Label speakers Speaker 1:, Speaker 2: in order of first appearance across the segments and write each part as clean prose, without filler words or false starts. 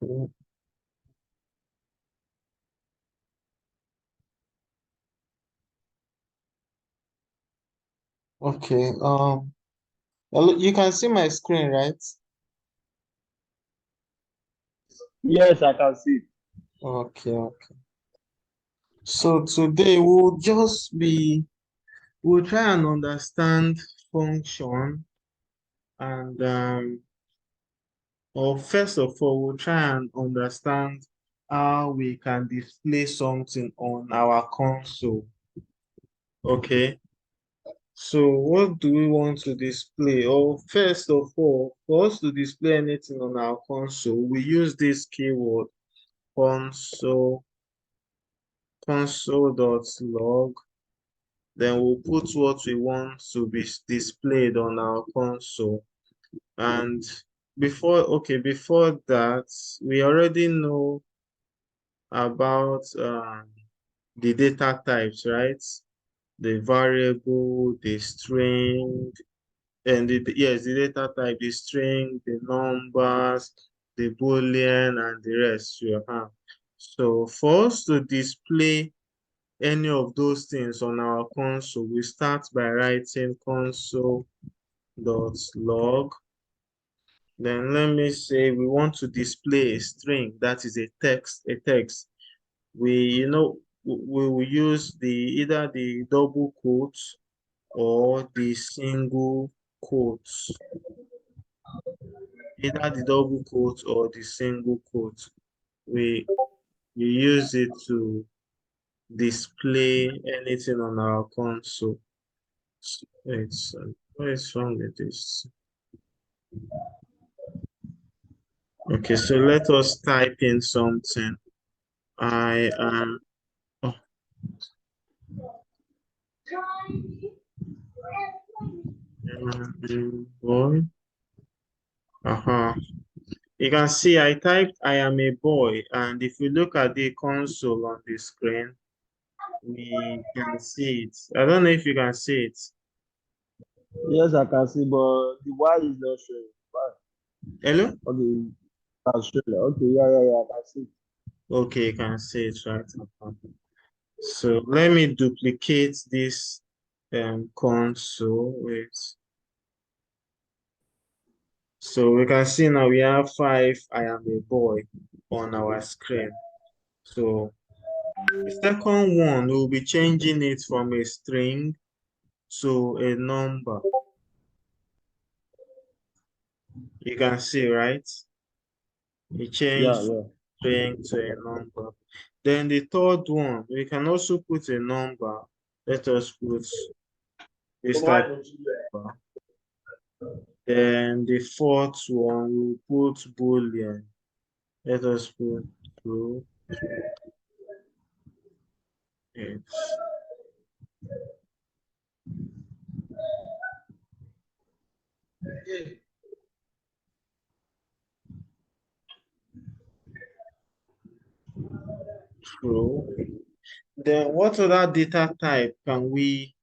Speaker 1: Okay. Hello, you can see my screen, right?
Speaker 2: Yes, I can see.
Speaker 1: Okay, okay. So today we'll try and understand function and or first of all, we'll try and understand how we can display something on our console. Okay. So what do we want to display? Or first of all, for us to display anything on our console, we use this keyword console console.log. Then we'll put what we want to be displayed on our console. And before that, we already know about the data types, right? The variable, the string, and yes, the data type, the string, the numbers, the boolean, and the rest you have. So for us to display any of those things on our console, we start by writing console.log. Then let me say we want to display a string, that is a text. We will use either the double quotes or the single quotes. Either the double quotes or the single quotes. We we use it to display anything on our console. What is wrong with this? Okay, so let us type in something. I am oh, boy. Uh-huh. You can see I typed I am a boy, and if you look at the console on the screen, we can see it. I don't know if you can see it.
Speaker 2: Yes, I can see, but the Y is not showing. Why?
Speaker 1: Hello?
Speaker 2: Okay, that's showing. Okay, yeah, I can see.
Speaker 1: Okay, you can see it right. So let me duplicate this console. Wait. So we can see now we have five I am a boy on our screen. So the second one, we'll be changing it from a string to a number. You can see, right? We
Speaker 2: Yeah,
Speaker 1: changed
Speaker 2: yeah.
Speaker 1: string to a number. Then the third one, we can also put a number. Let us put this type of number. Then the fourth one, we'll put boolean. Let us put true. It's true. Then what other data type can we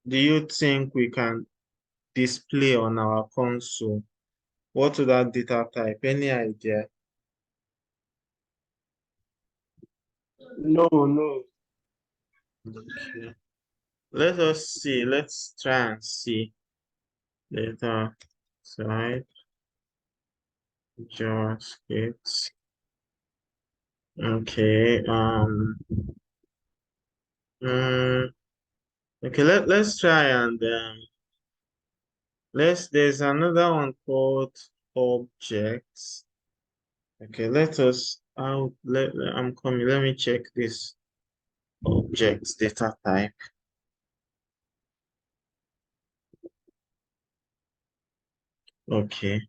Speaker 1: do you think we can display on our console? What other data type? Any idea?
Speaker 2: No, no.
Speaker 1: Okay. Let us see. Let's try and see. Data type JavaScript. Okay. Mm, okay. Let's try and there's another one called objects. Okay, I'm coming. Let me check this objects data type. Okay.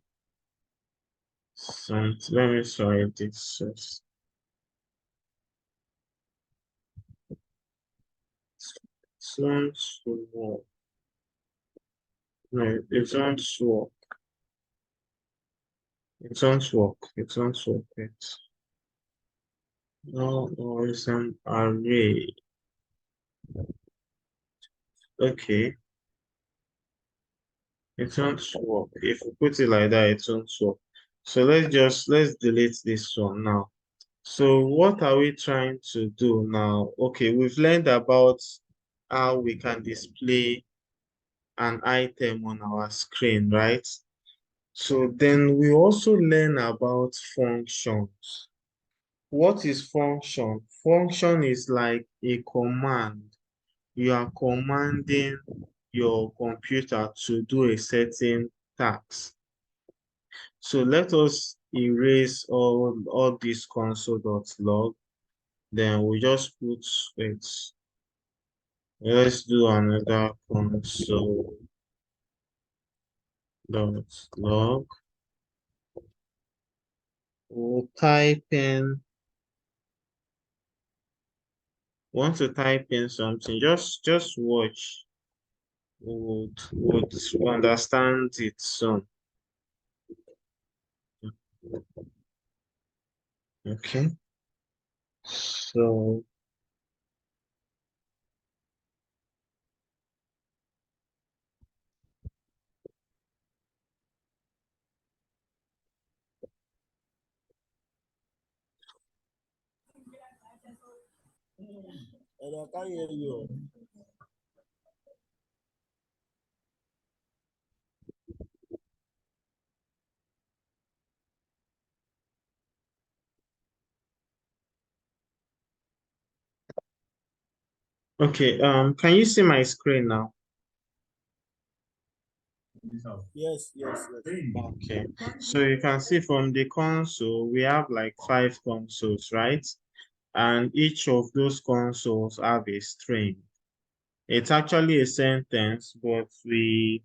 Speaker 1: So let me try this. Sounds swap. No, it's on swap. It's on swap. It's on swap. No, it's an array. Okay. It's on swap. If we put it like that, it's on swap. So let's delete this one now. So what are we trying to do now? Okay, we've learned about how we can display an item on our screen, right? So then we also learn about functions. What is function? Function is like a command. You are commanding your computer to do a certain task. So let us erase all this console.log. Then we just put it. Let's do another console.log. We'll type in, want to type in something, just watch. Would understand it soon. Okay. So
Speaker 2: And I can't hear you.
Speaker 1: okay, can you see my screen now?
Speaker 2: Yes, yes, yes.
Speaker 1: Okay, so you can see from the console, we have like 5 consoles, right? And each of those consoles have a string. It's actually a sentence, but we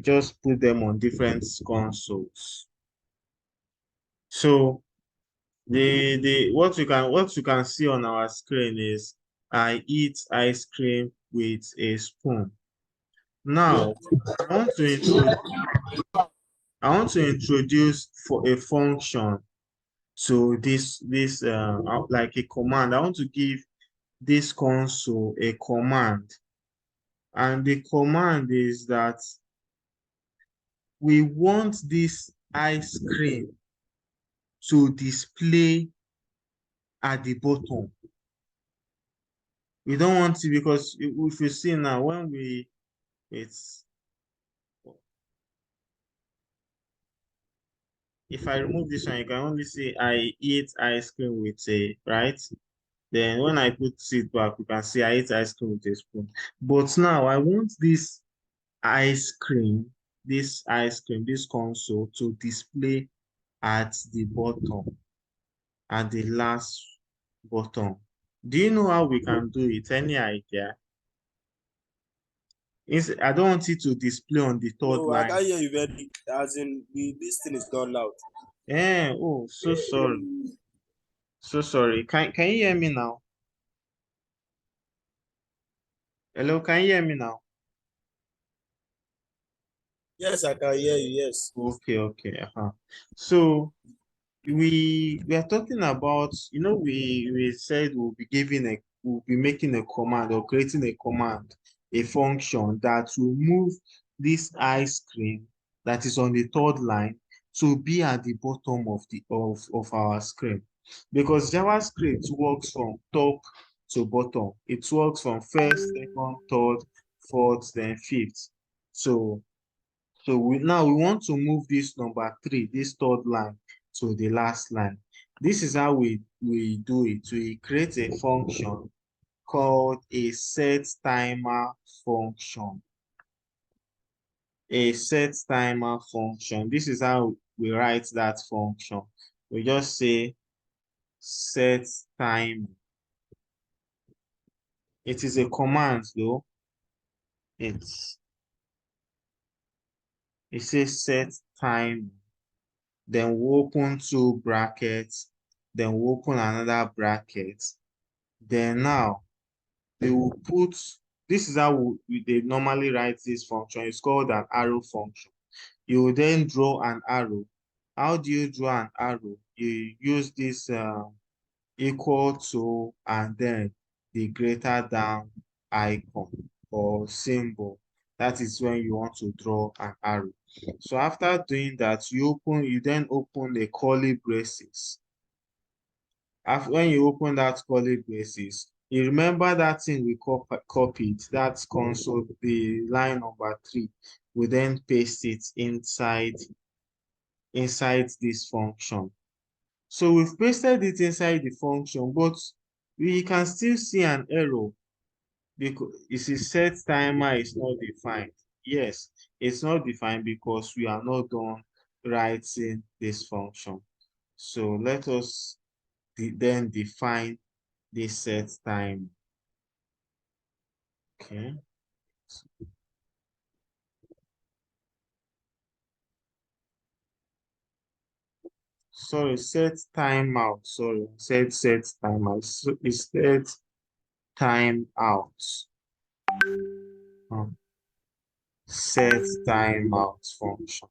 Speaker 1: just put them on different consoles. So the what you can see on our screen is I eat ice cream with a spoon. Now I want to introduce for a function to this like a command. I want to give this console a command, and the command is that we want this ice cream to display at the bottom. We don't want to, because if you see now, when it's if I remove this one, you can only see I eat ice cream with a, right? Then when I put it back, you can see I eat ice cream with a spoon. But now I want ice cream, this console to display at the bottom, at the last bottom. Do you know how we can do it? Any idea? I don't want it to display on the third
Speaker 2: No, I
Speaker 1: line.
Speaker 2: can't hear you very. As in, this thing is gone loud.
Speaker 1: Oh, so sorry. So sorry. Can you hear me now? Hello, can you hear me now?
Speaker 2: Yes, I can hear you. Yes.
Speaker 1: Okay, okay. So we are talking about, we said we'll be making a command or creating a command, a function that will move this ice cream that is on the third line to be at the bottom of our screen. Because JavaScript works from top to bottom. It works from first, second, third, fourth, then fifth. So we want to move this number 3, this third line, to the last line. This is how we do it. We create a function called a set timer function. A set timer function. This is how we write that function. We just say set time. It is a command though. It says set time. Then we open 2 brackets, then we open another bracket. Then now we will put, this is how they normally write this function. It's called an arrow function. You will then draw an arrow. How do you draw an arrow? You use this equal to and then the greater than icon or symbol. That is when you want to draw an arrow. So after doing that, you then open the curly braces. After when you open that curly braces, you remember that thing we copied, that console, the line number 3. We then paste it inside this function. So we've pasted it inside the function, but we can still see an error because you see set timer is not defined. Yes, it's not defined because we are not done writing this function. So let us then define this set time. Okay. Sorry, set timeout. Sorry, set timeout. So it's set timeout. Set timeout function.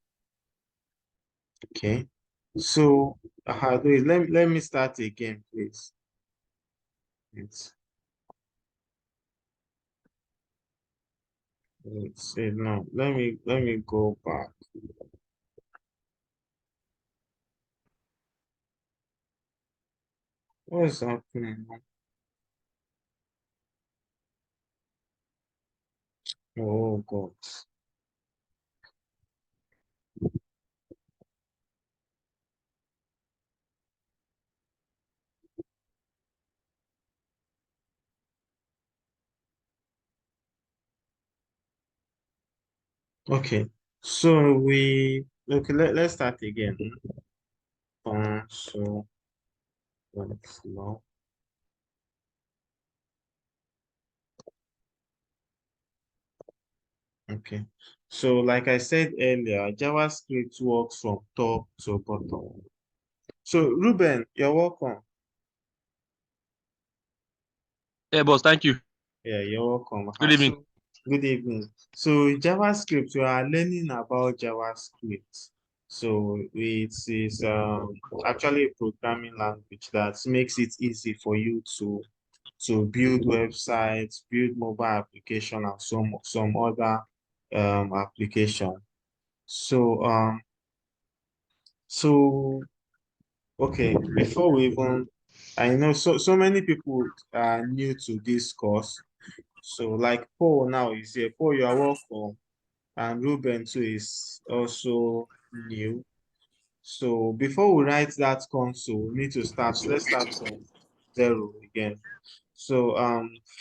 Speaker 1: Okay. So wait, let me start again, please. Let's see. No, let me go back. What is happening? Oh God. Okay. So let's start again. So let's now. Okay. So like I said earlier, JavaScript works from top to bottom. So Ruben, you're welcome.
Speaker 3: Yeah, boss, thank you.
Speaker 1: Yeah, you're welcome.
Speaker 3: Good evening.
Speaker 1: So good evening. So JavaScript, we are learning about JavaScript. So it is actually a programming language that makes it easy for you to build websites, build mobile application, and some other application. So so okay, before we even, I know so many people are new to this course. So like Paul now is here. Paul, you are welcome. And Ruben too is also new. So before we write that console, we need to start. Let's start from zero again. So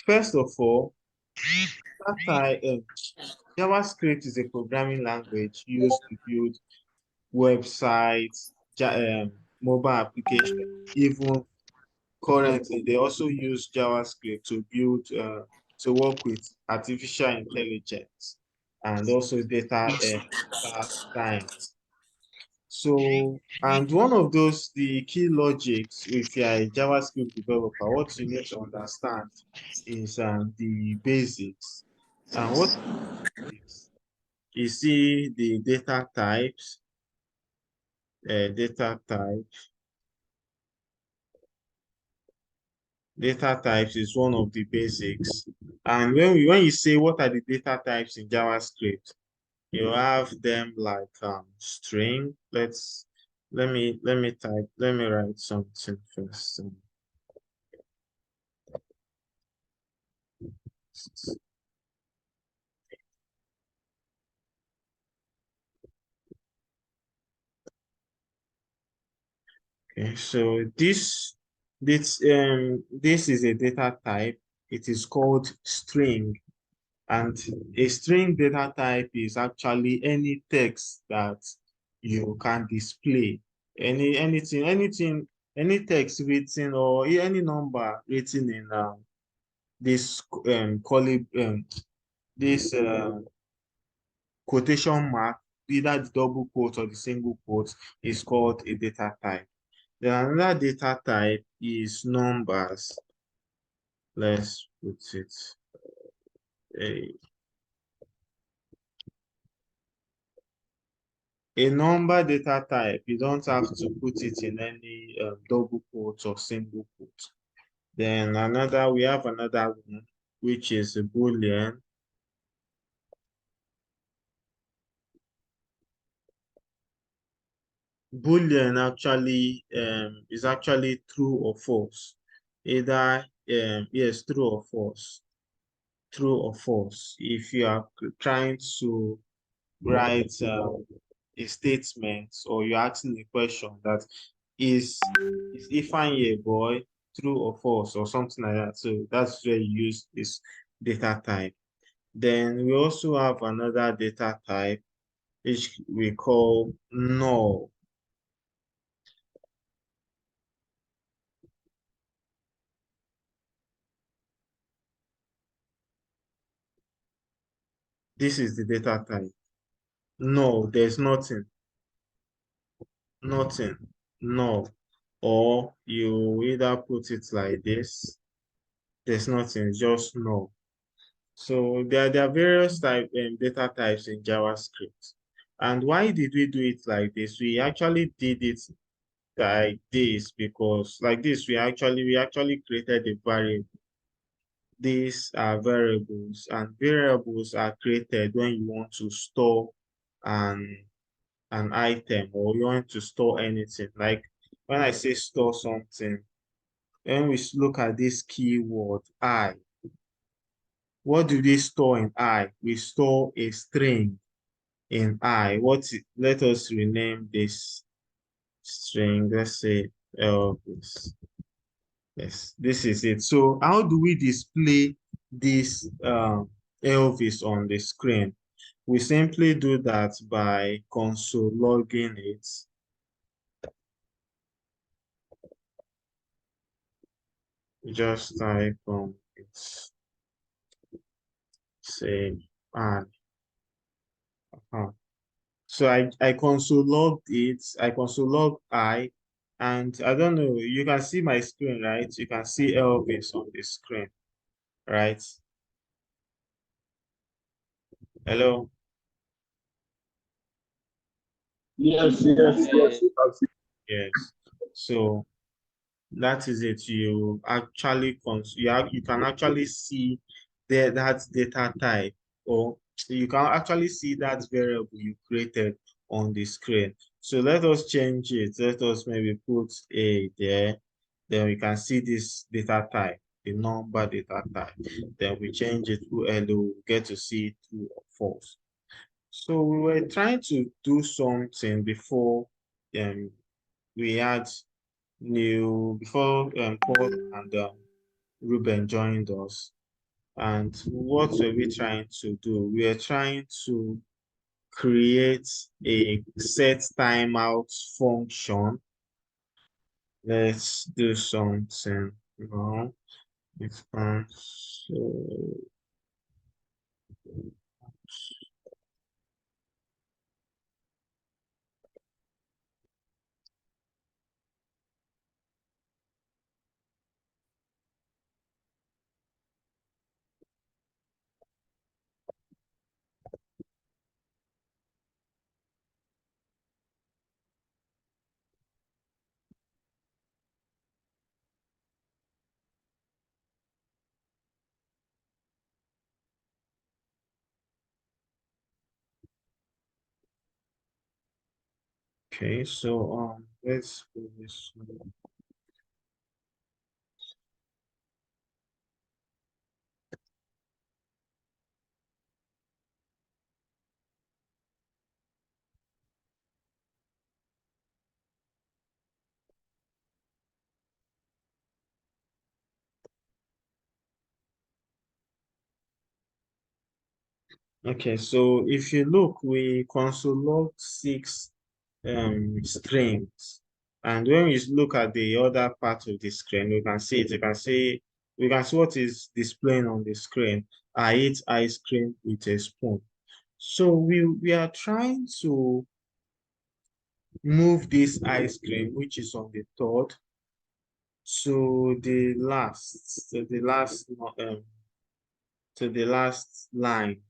Speaker 1: first of all, JavaScript is a programming language used to build websites, mobile applications. Even currently, they also use JavaScript to build to work with artificial intelligence and also data science. So, and one of those, the key logics, if you're a JavaScript developer, what you need to understand is the basics. And what is you see the data types. Data types is one of the basics. And when you say what are the data types in JavaScript, you have them like string. Let me write something first. Okay, so this is a data type. It is called string. And a string data type is actually any text that you can display. Any text written or any number written in this this quotation mark, either the double quote or the single quote, is called a data type. Then another data type is numbers. Let's put it a number data type. You don't have to put it in any double quote or single quote. Then we have another one, which is a Boolean. Boolean actually is actually true or false. Either yes, true or false. True or false. If you are trying to write a statement or you're asking a question that is Ifeanyi a boy, true or false, or something like that. So that's where you use this data type. Then we also have another data type which we call null. This is the data type. No, there's nothing, no. Or you either put it like this, there's nothing, just no. So there are various data types in JavaScript. And why did we do it like this? We actually did it like this because like this, we actually created a variable. These are variables, and variables are created when you want to store an item or you want to store anything. Like when I say store something, when we look at this keyword I, what do they store in I? We store a string in I. Let us rename this string. Let's say Elvis. Yes, this is it. So how do we display this Elvis on the screen? We simply do that by console logging it. Just type it's say I. So I console logged it. I console log I, and I don't know. You can see my screen, right? You can see Elvis on the screen, right? Hello.
Speaker 2: Yes, yes, yes. You can see.
Speaker 1: Yes. So that is it. You actually you can actually see that data type, or you can actually see that variable you created on the screen. So let us change it. Let us maybe put a there. Then we can see this data type, the number data type. Then we change it to hello, we get to see true or false. So we were trying to do something before um, we had before Paul and Ruben joined us. And what were we trying to do? We are trying to create a set timeout function. Let's do something now. So, okay, so let's do this one. Okay, so if you look, we console log 6 strings. And when we look at the other part of the screen, we can see it. We can see what is displaying on the screen. I eat ice cream with a spoon. So we are trying to move this ice cream, which is on the third, to the last line.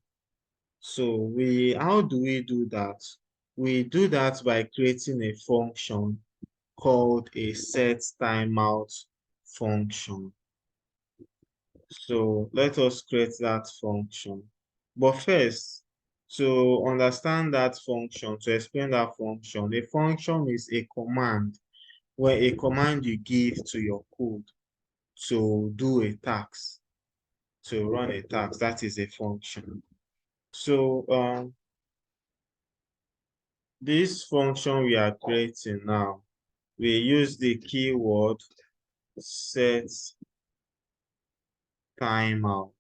Speaker 1: So how do we do that? We do that by creating a function called a set timeout function. So let us create that function. But first, To understand that function, to explain that function, a function is a command, where a command you give to your code to do a task, to run a task. That is a function. So this function we are creating now, we use the keyword set timeout,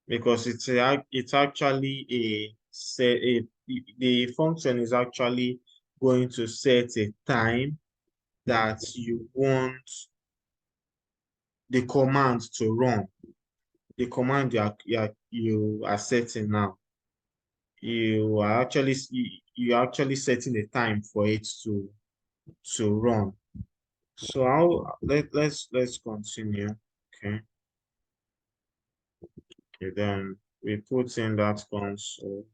Speaker 1: because it's actually the function is actually going to set a time that you want the command to run. The command you are setting now, you're actually setting a time for it to run. So let's continue. Okay. Okay, then we put in that console.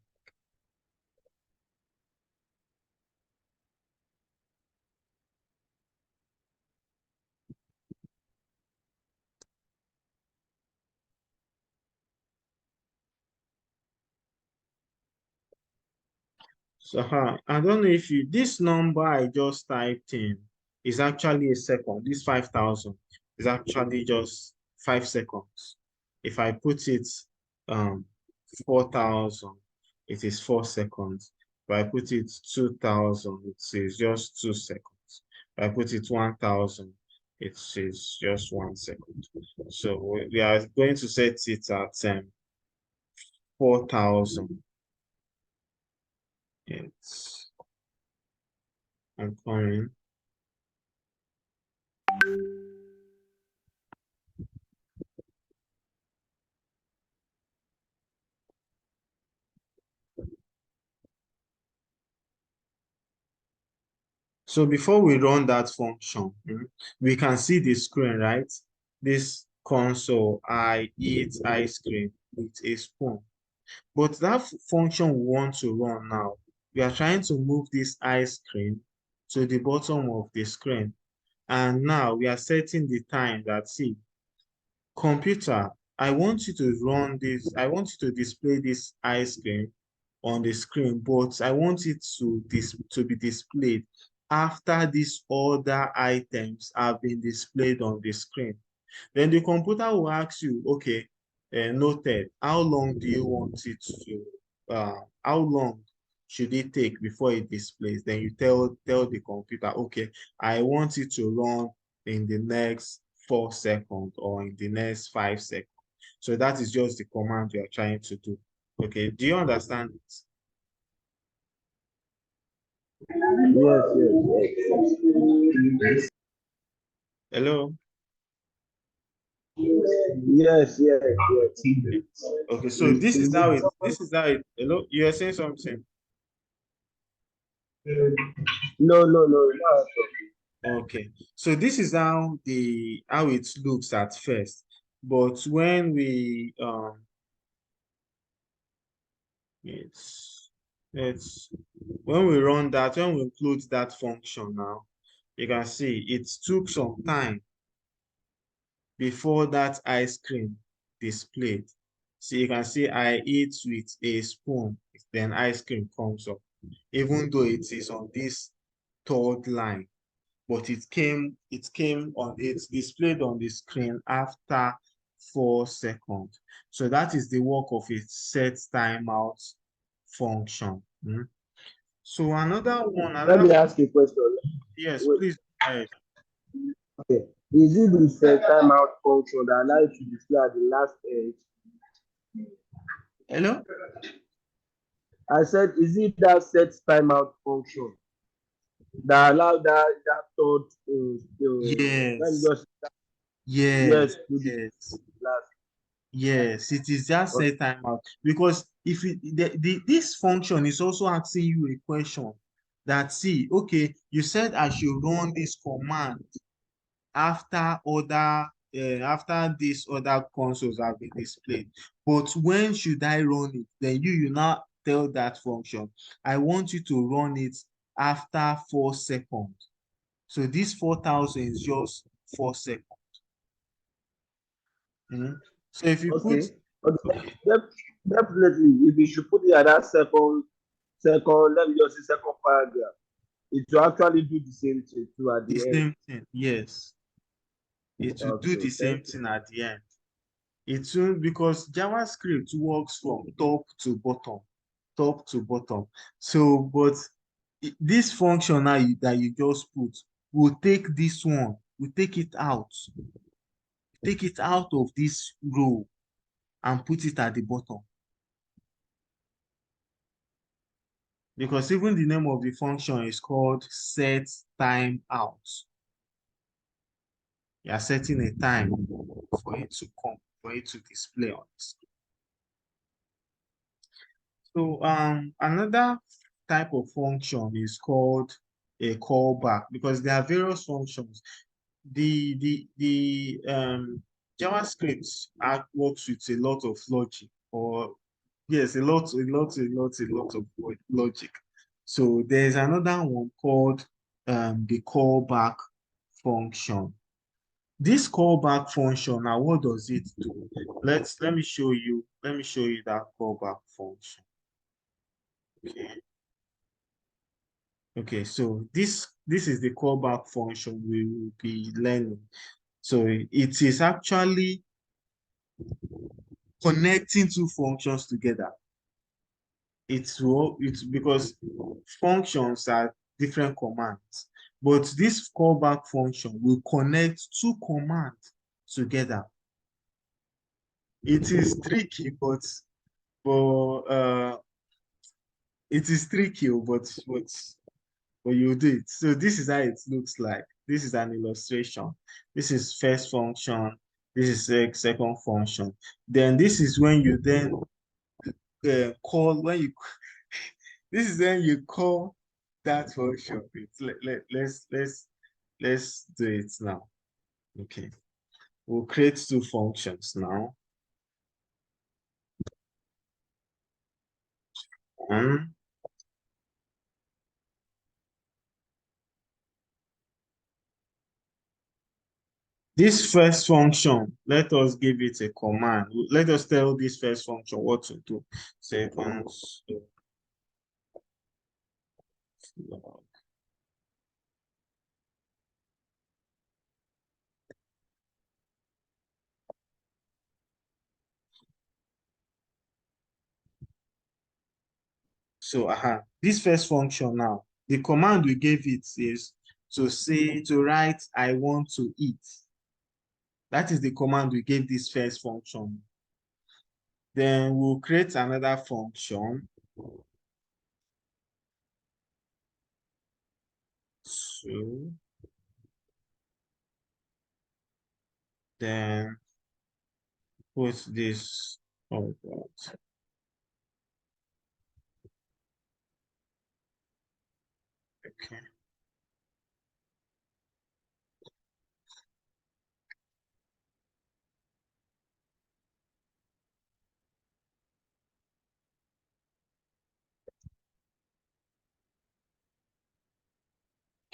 Speaker 1: So I don't know if this number I just typed in is actually a second. This 5,000 is actually just 5 seconds. If I put it 4,000, it is 4 seconds. If I put it 2,000, it is just 2 seconds. If I put it 1,000, it is just 1 second. So we are going to set it at 4,000. I'm coming. So before we run that function, we can see the screen, right? This console, I eat ice cream with a spoon. But that function we want to run now, we are trying to move this ice cream to the bottom of the screen. And now we are setting the time that, see, computer, I want you to run this, I want you to display this ice cream on the screen, but I want it to be displayed after these other items have been displayed on the screen. Then the computer will ask you, okay, noted, how long do you want it to, how long should it take before it displays? Then you tell the computer, okay, I want it to run in the next 4 seconds or in the next 5 seconds. So that is just the command you are trying to do. Okay, do you understand it?
Speaker 2: Yes.
Speaker 1: Hello?
Speaker 2: Yes.
Speaker 1: Okay, so this is how it, hello, you are saying something?
Speaker 2: No.
Speaker 1: Okay, so this is how it looks at first, but when we when we run that, when we include that function now, you can see it took some time before that ice cream displayed. So you can see I eat with a spoon, then ice cream comes up, even though it is on this third line, but it's displayed on the screen after 4 seconds. So that is the work of a set timeout function. So
Speaker 2: Let me ask you a question.
Speaker 1: yes,
Speaker 2: Wait,
Speaker 1: please go ahead.
Speaker 2: okay. Is it the set timeout function that allows you to display at the last edge?
Speaker 1: Hello?
Speaker 2: I said, is it that set timeout function that allow that third let me
Speaker 1: Yes,
Speaker 2: just
Speaker 1: yes,
Speaker 2: yes to the
Speaker 1: yes.
Speaker 2: last.
Speaker 1: Yes, it is just set timeout, because if this function is also asking you a question that, see, okay, you said I should run this command after these other consoles have been displayed, but when should I run it? Then you now tell that function, I want you to run it after 4 seconds. So this 4,000 is just 4 seconds. So if you put
Speaker 2: Okay. But
Speaker 1: Okay.
Speaker 2: definitely, if you should put it at that second, let me just say second paragraph, it will actually do the same thing too at
Speaker 1: The
Speaker 2: the end.
Speaker 1: same thing, yes. It will do the
Speaker 2: Okay,
Speaker 1: same
Speaker 2: thank you.
Speaker 1: thing at the end. It will, because JavaScript works from top to bottom, top to bottom. So, but this function now that you just put will take this one, will take it out of this row and put it at the bottom. Because even the name of the function is called set time out. You are setting a time for it to come, for it to display on the screen. So another type of function is called a callback, because there are various functions. The JavaScript works with a lot of logic, or yes, a lot of logic. So there's another one called the callback function. This callback function, now what does it do? Let me show you. Let me show you that callback function. Okay. Okay, so this is the callback function we will be learning. So it is actually connecting two functions together. It's because functions are different commands, but this callback function will connect two commands together. It is tricky, but it is tricky, but you do it. So this is how it looks like. This is an illustration. This is first function. This is second function. Then this is when you then call when you this is when you call that function. Let's do it now. Okay, we'll create two functions now. One. This first function, let us give it a command. Let us tell this first function what to do. Second. So this first function now, the command we gave it is to write I want to eat. That is the command we gave this first function. Then we'll create another function. So then put this, oh God. Okay.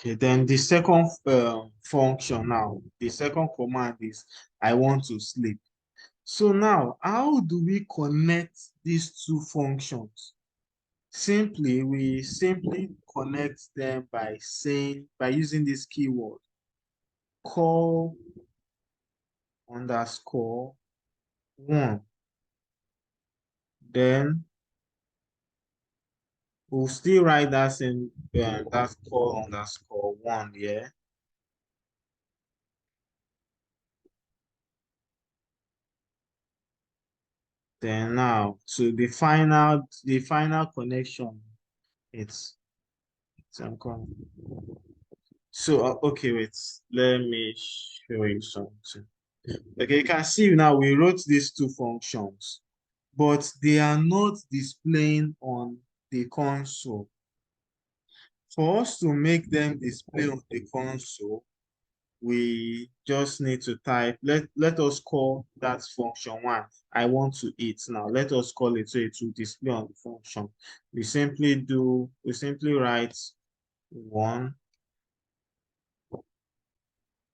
Speaker 1: Okay, then the second function now, the second command is I want to sleep. So now, how do we connect these two functions? We simply connect them by using this keyword, call underscore one. Then we'll still write that same, that's call underscore one, yeah. Then now, so the final connection, it's so okay, wait, let me show you something. Okay, you can see now we wrote these two functions, but they are not displaying on the console. For us to make them display on the console, we just need to type, let us call that function one. I want to eat. Now let us call it so it will display on the function. We simply write one.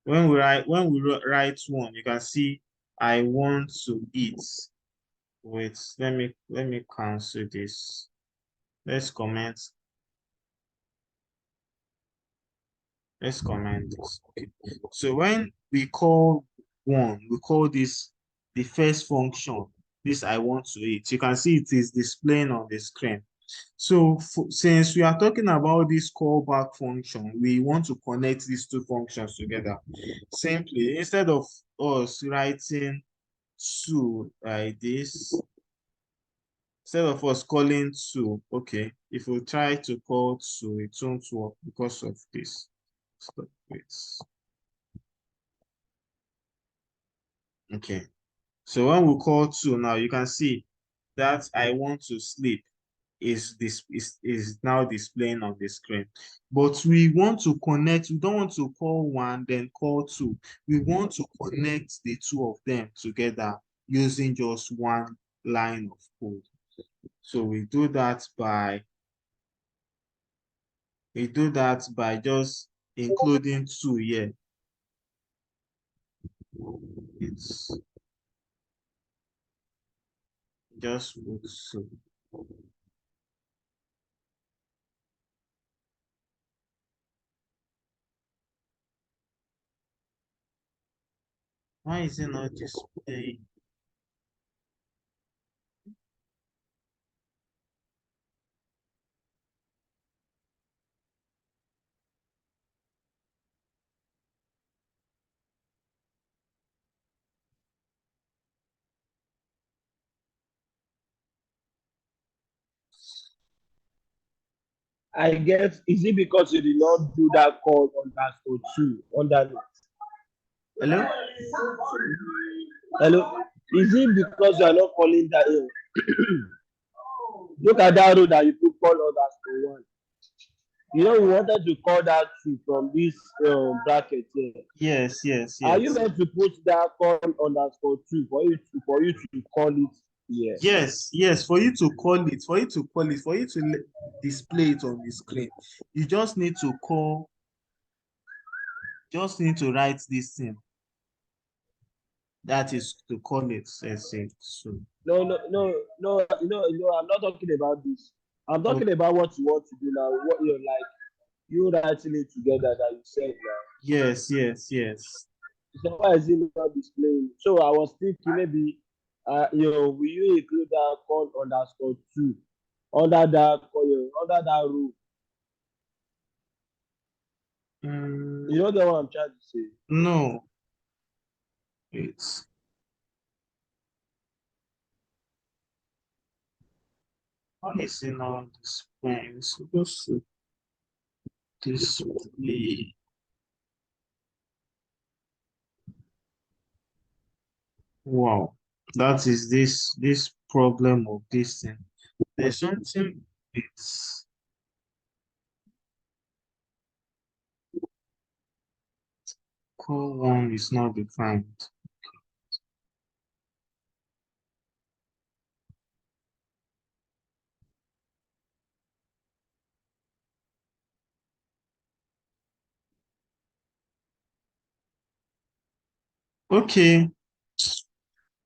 Speaker 1: When we write one, you can see I want to eat. Wait, let me cancel this. Let's comment. Let's comment this. Okay. So when we call one, we call this the first function. This I want to eat. You can see it is displaying on the screen. So since we are talking about this callback function, we want to connect these two functions together. Simply, instead of us writing two like this, instead of us calling two, okay, if we try to call two, it won't work because of this. Stop it. Okay. So when we call two now, you can see that I want to sleep is now displaying on the screen. But we want to connect, we don't want to call one, then call two. We want to connect the two of them together using just one line of code. So we do that by just including two here. It's just put two. Why is it not displaying?
Speaker 2: I guess, is it because you did not do that call underscore two underneath?
Speaker 1: Hello?
Speaker 2: Hello? Is it because you are not calling that in? Look at that row that you put call underscore one. You know, we wanted to call that two from this bracket here.
Speaker 1: Yes, yes,
Speaker 2: Are you
Speaker 1: yes.
Speaker 2: meant to put that call underscore two for you to call it here?
Speaker 1: Yes, yes, for you to call it, for you to display it on the screen, you just need to write this thing. That is to call it, let's say, so.
Speaker 2: No, no, no, no, I'm not talking about this. I'm
Speaker 1: Oh,
Speaker 2: talking about what you want to do now, what you're like, you writing it together that you said now.
Speaker 1: yes, yes, yes.
Speaker 2: So why is it not displaying? So I was thinking maybe, will you include that call underscore two under that rule? You know the one I'm trying to say.
Speaker 1: No, it's why is it not displaying? It's supposed to display. Wow, that is this problem of this thing. There's something. It's call one is not defined. Okay,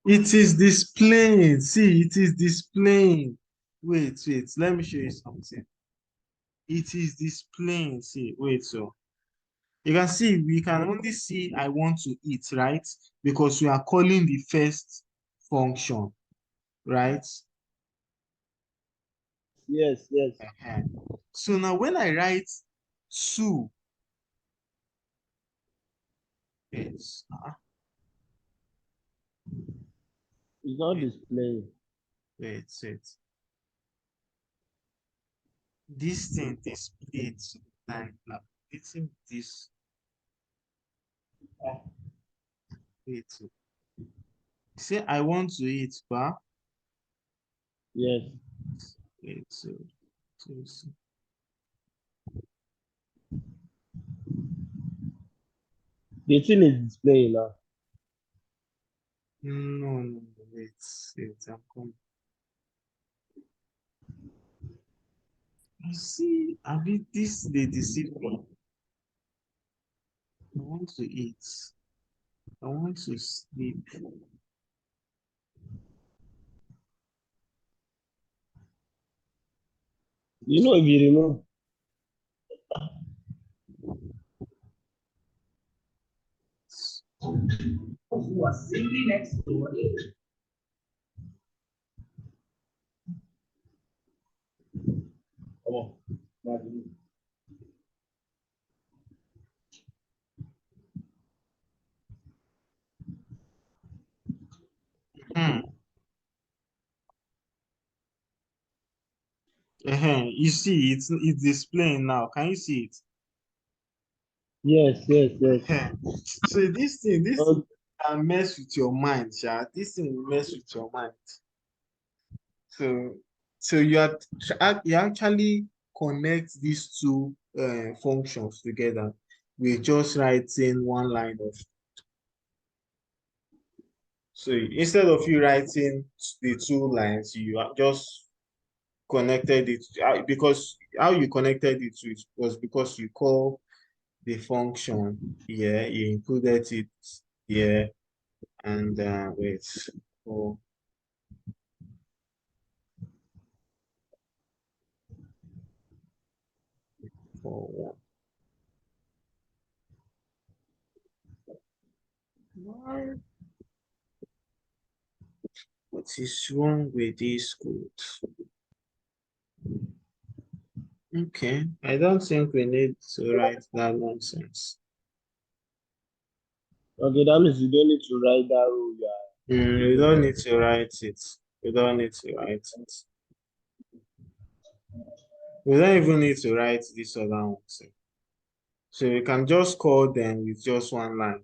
Speaker 1: it is displaying. See, it is displaying. Wait, let me show you something. It is displaying. See, wait, so you can see, we can only see I want to eat, right? Because we are calling the first function, right?
Speaker 2: Yes, yes.
Speaker 1: So now when I write two, it's
Speaker 2: It's not displaying.
Speaker 1: wait. This thing displayed like it's in this. Wait, say I want to eat, but
Speaker 2: Yes.
Speaker 1: wait,
Speaker 2: The thing is displaying now.
Speaker 1: no, wait, I'm coming. You see, I mean, this they deceive me. I want to eat. I want to sleep.
Speaker 2: You know, if you remove,
Speaker 4: Who was simply next door.
Speaker 2: come on.
Speaker 1: Hmm. You see, it's displaying now. Can you see it?
Speaker 2: Yes, yes, yes.
Speaker 1: So this
Speaker 2: Okay.
Speaker 1: can mess with your mind, yeah. This thing will mess with your mind. So you actually connect these two functions together with just writing one line of. So instead of you writing the two lines, you just connected it because how you connected it to it was because you call the function here, you included it here, and wait for one. What is wrong with this code? Okay, I don't think we need to write that nonsense.
Speaker 2: Okay, that means you don't need to write that rule. Yeah.
Speaker 1: We don't need to write it. We don't need to write it. We don't even need to write this other one. So you can just call them with just one line.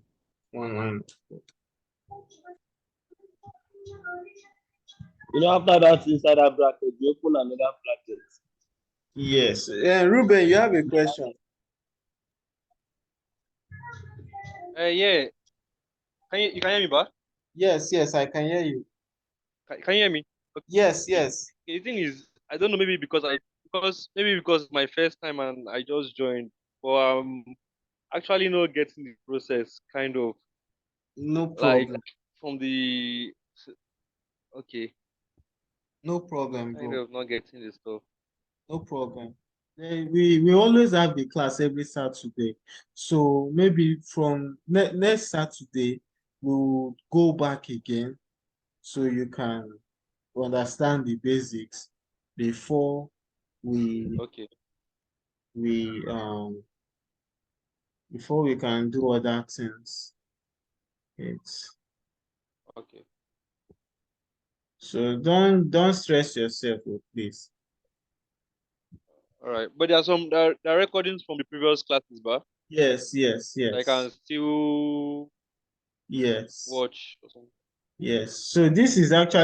Speaker 1: One line.
Speaker 2: You know, after that, inside that bracket, you open another bracket.
Speaker 1: Yes. Ruben, you have a question.
Speaker 3: Yeah. You can hear me, ba?
Speaker 1: Yes, I can hear you.
Speaker 3: Can you hear me? Okay.
Speaker 1: Yes.
Speaker 3: The thing is, I don't know, maybe because my first time and I just joined, but actually not getting the process kind of
Speaker 1: No
Speaker 3: like
Speaker 1: problem.
Speaker 3: from the okay,
Speaker 1: No problem,
Speaker 3: kind
Speaker 1: bro.
Speaker 3: of not getting the stuff.
Speaker 1: No problem. We always have the class every Saturday. So maybe from next Saturday, we'll go back again so you can understand the basics before we
Speaker 3: Okay.
Speaker 1: we um before we can do other things. It's
Speaker 3: Okay.
Speaker 1: so don't stress yourself, please.
Speaker 3: All right. But there are recordings from the previous classes, ba?
Speaker 1: Yes,
Speaker 3: I can still
Speaker 1: yes,
Speaker 3: watch or something.
Speaker 1: yes. So this is actually